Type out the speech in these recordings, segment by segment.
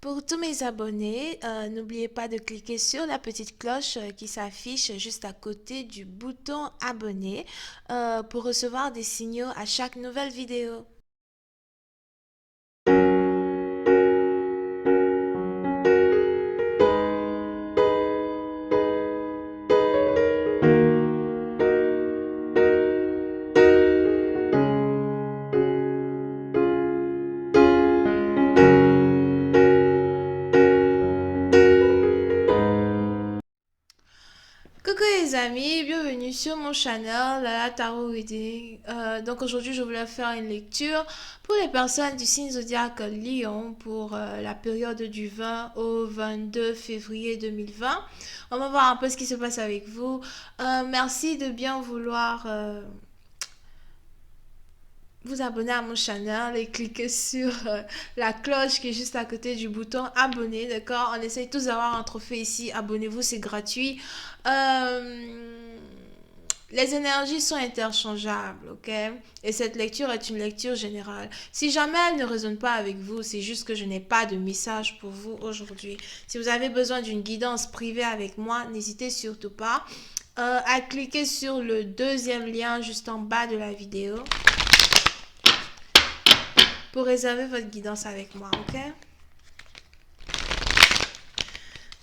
Pour tous mes abonnés, n'oubliez pas de cliquer sur la petite cloche qui s'affiche juste à côté du bouton abonner pour recevoir des signaux à chaque nouvelle vidéo. Coucou les amis, bienvenue sur mon channel la Tarot Reading. Donc aujourd'hui je voulais faire une lecture pour les personnes du signe zodiaque Lion pour la période du 20 au 22 février 2020. On va voir un peu ce qui se passe avec vous. Merci de bien vouloir vous abonner à mon channel et cliquer sur la cloche qui est juste à côté du bouton abonner, d'accord? On essaye tous d'avoir un trophée ici, abonnez-vous, c'est gratuit. Les énergies sont interchangeables, ok? Et cette lecture est une lecture générale. Si jamais elle ne résonne pas avec vous, c'est juste que je n'ai pas de message pour vous aujourd'hui. Si vous avez besoin d'une guidance privée avec moi, n'hésitez surtout pas à cliquer sur le deuxième lien juste en bas de la vidéo pour réserver votre guidance avec moi, ok?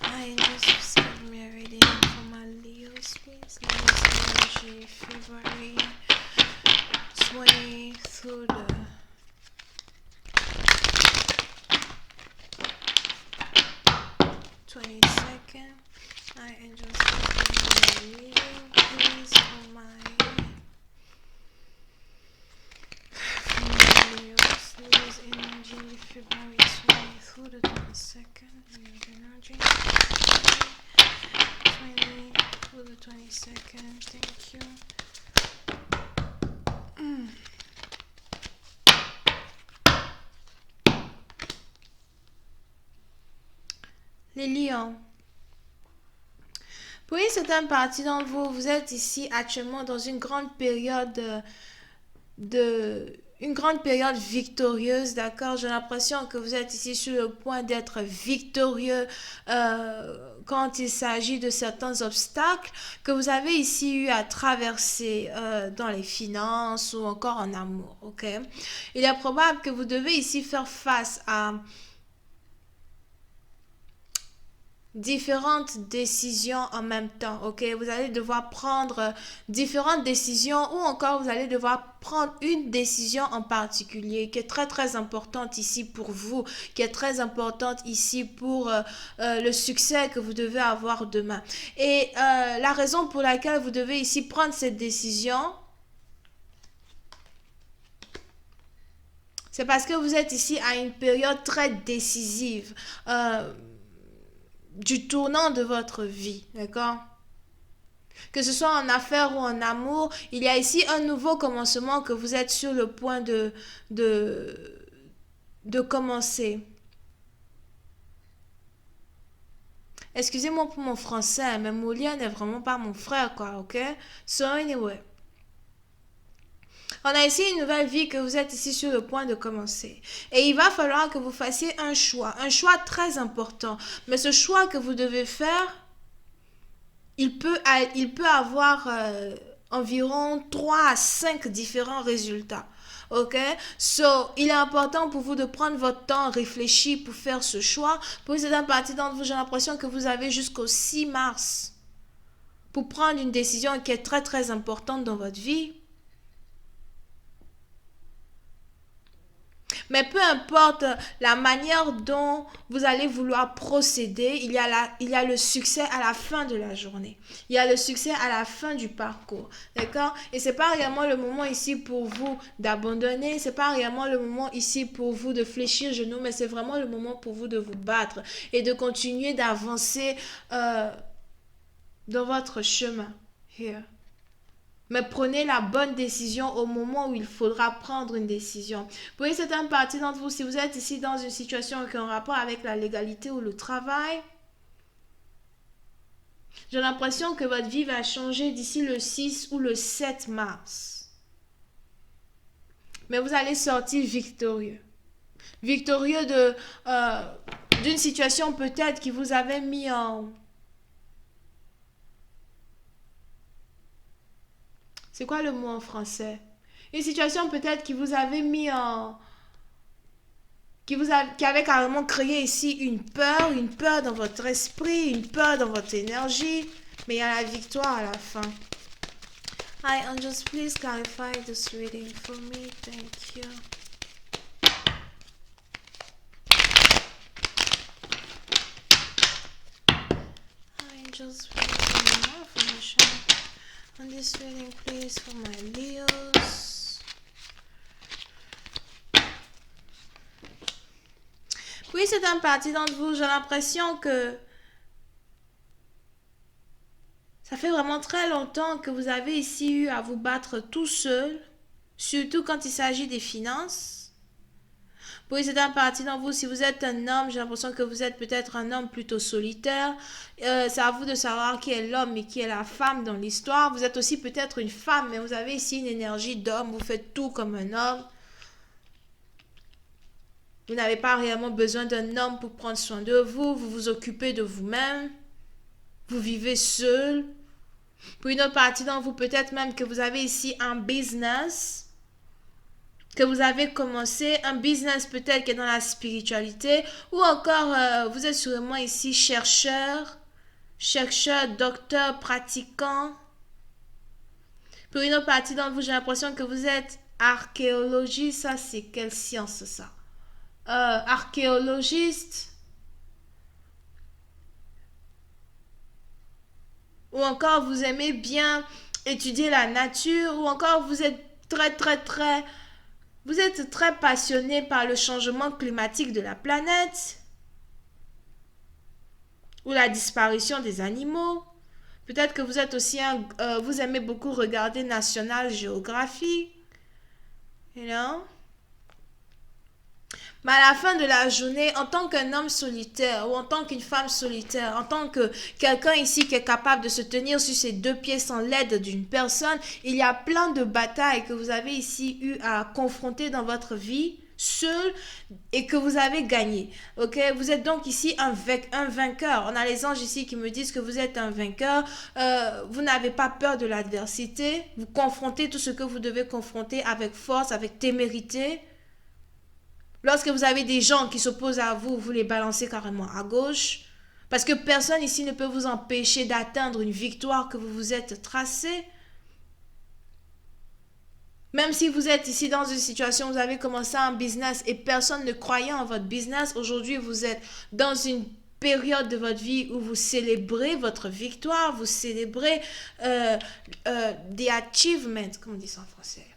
I just give me a reading for my Leos, please. Leos energy, February 20 through the 22nd. I just give me a reading, please, for my Leos energy, February 20 through the 22nd. Leos energy, 20 through the 22nd. Thank you. Les lions. Pour une certaine partie d'entre vous, vous êtes ici actuellement dans une grande période une grande période victorieuse, d'accord? J'ai l'impression que vous êtes ici sur le point d'être victorieux quand il s'agit de certains obstacles que vous avez ici eu à traverser dans les finances ou encore en amour, ok? Il est probable que vous devez ici faire face à différentes décisions en même temps, ok? Vous allez devoir prendre différentes décisions ou encore vous allez devoir prendre une décision en particulier qui est très très importante ici pour vous, qui est très importante ici pour le succès que vous devez avoir demain. Et la raison pour laquelle vous devez ici prendre cette décision, c'est parce que vous êtes ici à une période très décisive. Du tournant de votre vie, d'accord? Que ce soit en affaires ou en amour, il y a ici un nouveau commencement que vous êtes sur le point de, de commencer. Excusez-moi pour mon français, mais Moulia n'est vraiment pas mon frère, quoi, ok? So anyway. On a ici une nouvelle vie que vous êtes ici sur le point de commencer. Et il va falloir que vous fassiez un choix très important. Mais ce choix que vous devez faire, il peut avoir environ 3 à 5 différents résultats. Ok? So, il est important pour vous de prendre votre temps, réfléchir pour faire ce choix. Pour cette partie d'entre vous, j'ai l'impression que vous avez jusqu'au 6 mars pour prendre une décision qui est très très importante dans votre vie. Mais peu importe la manière dont vous allez vouloir procéder, il y a le succès à la fin de la journée. Il y a le succès à la fin du parcours. D'accord? Et c'est pas réellement le moment ici pour vous d'abandonner. C'est pas réellement le moment ici pour vous de fléchir genoux, mais c'est vraiment le moment pour vous de vous battre et de continuer d'avancer dans votre chemin. Here. Mais prenez la bonne décision au moment où il faudra prendre une décision. Pour une certaine partie d'entre vous, si vous êtes ici dans une situation qui a un rapport avec la légalité ou le travail, j'ai l'impression que votre vie va changer d'ici le 6 ou le 7 mars. Mais vous allez sortir victorieux. Victorieux d'une situation peut-être qui vous avait mis en... C'est quoi le mot en français? Une situation peut-être qui vous avait mis en... qui avait carrément créé ici une peur dans votre esprit, une peur dans votre énergie. Mais il y a la victoire à la fin. Hi, angels, please clarify this reading for me. Thank you. Hi, angels, please give me more information on this reading, please, for my Leos. Oui, c'est un parti d'entre vous. J'ai l'impression que ça fait vraiment très longtemps que vous avez ici eu à vous battre tout seul, surtout quand il s'agit des finances. Oui, c'est un parti d'entre vous. Si vous êtes un homme, j'ai l'impression que vous êtes peut-être un homme plutôt solitaire. C'est à vous de savoir qui est l'homme et qui est la femme dans l'histoire. Vous êtes aussi peut-être une femme, mais vous avez ici une énergie d'homme. Vous faites tout comme un homme. Vous n'avez pas réellement besoin d'un homme pour prendre soin de vous. Vous vous occupez de vous-même. Vous vivez seul. Pour une autre partie d'entre vous, peut-être même que vous avez ici un business, que vous avez commencé, un business peut-être qui est dans la spiritualité, ou encore vous êtes sûrement ici chercheur, docteur, pratiquant. Pour une autre partie d'entre vous, j'ai l'impression que vous êtes archéologie. Ça, c'est quelle science ça? Archéologiste. Ou encore vous aimez bien étudier la nature, ou encore vous êtes vous êtes très passionné par le changement climatique de la planète, ou la disparition des animaux. Peut-être que vous êtes aussi vous aimez beaucoup regarder National Geographic, you know? Mais à la fin de la journée, en tant qu'un homme solitaire ou en tant qu'une femme solitaire, en tant que quelqu'un ici qui est capable de se tenir sur ses deux pieds sans l'aide d'une personne, il y a plein de batailles que vous avez ici eu à confronter dans votre vie seul et que vous avez gagné. Ok, vous êtes donc ici un vainqueur. On a les anges ici qui me disent que vous êtes un vainqueur. Vous n'avez pas peur de l'adversité. Vous confrontez tout ce que vous devez confronter avec force, avec témérité. Lorsque vous avez des gens qui s'opposent à vous, vous les balancez carrément à gauche. Parce que personne ici ne peut vous empêcher d'atteindre une victoire que vous vous êtes tracée. Même si vous êtes ici dans une situation où vous avez commencé un business et personne ne croyait en votre business, aujourd'hui vous êtes dans une période de votre vie où vous célébrez votre victoire, vous célébrez des achievements, comment on dit ça en français?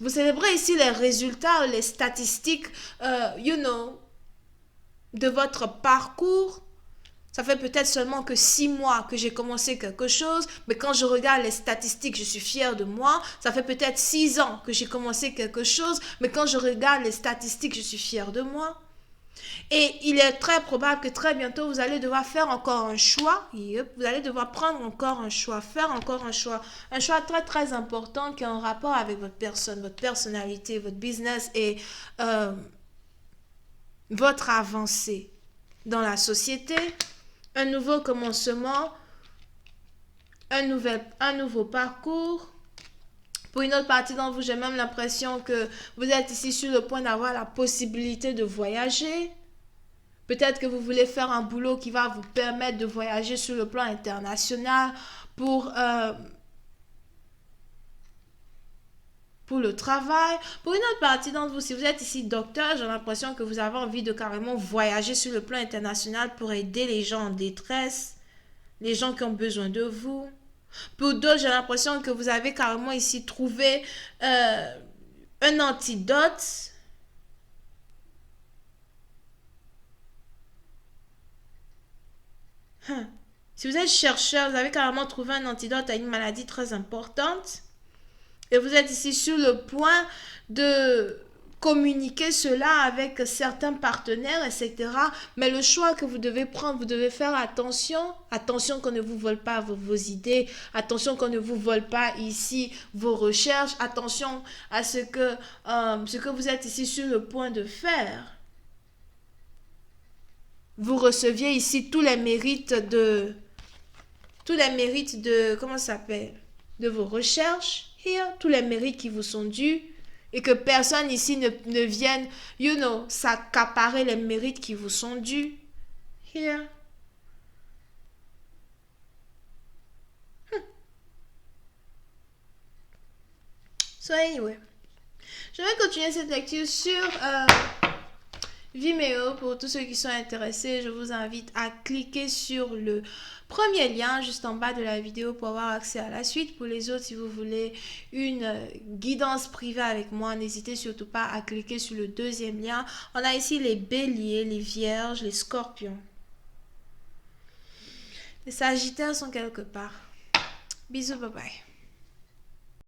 Vous célébrez ici les résultats, les statistiques, de votre parcours. Ça fait peut-être seulement que 6 mois que j'ai commencé quelque chose, mais quand je regarde les statistiques, je suis fière de moi. Ça fait peut-être 6 ans que j'ai commencé quelque chose, mais quand je regarde les statistiques, je suis fière de moi. Et il est très probable que très bientôt, vous allez devoir faire encore un choix. Vous allez devoir prendre encore un choix, faire encore un choix. Un choix très, très important qui est en rapport avec votre personne, votre personnalité, votre business et votre avancée dans la société. Un nouveau commencement, un nouveau parcours. Pour une autre partie d'entre vous, j'ai même l'impression que vous êtes ici sur le point d'avoir la possibilité de voyager. Peut-être que vous voulez faire un boulot qui va vous permettre de voyager sur le plan international pour le travail. Pour une autre partie d'entre vous, si vous êtes ici docteur, j'ai l'impression que vous avez envie de carrément voyager sur le plan international pour aider les gens en détresse, les gens qui ont besoin de vous. Pour d'autres, j'ai l'impression que vous avez carrément ici trouvé un antidote. Si vous êtes chercheur, vous avez carrément trouvé un antidote à une maladie très importante. Et vous êtes ici sur le point de communiquer cela avec certains partenaires, etc. Mais le choix que vous devez prendre, vous devez faire attention. Attention qu'on ne vous vole pas vos idées. Attention qu'on ne vous vole pas ici vos recherches. Attention à ce que vous êtes ici sur le point de faire. vous receviez ici tous les mérites de... comment ça s'appelle? De vos recherches. Here, tous les mérites qui vous sont dus. Et que personne ici ne vienne, s'accaparer les mérites qui vous sont dus. Here. So anyway, je vais continuer cette lecture sur Vimeo. Pour tous ceux qui sont intéressés, je vous invite à cliquer sur le premier lien juste en bas de la vidéo pour avoir accès à la suite. Pour les autres, si vous voulez une guidance privée avec moi, n'hésitez surtout pas à cliquer sur le deuxième lien. On a ici les béliers, les vierges, les scorpions. Les sagittaires sont quelque part. Bisous, bye bye.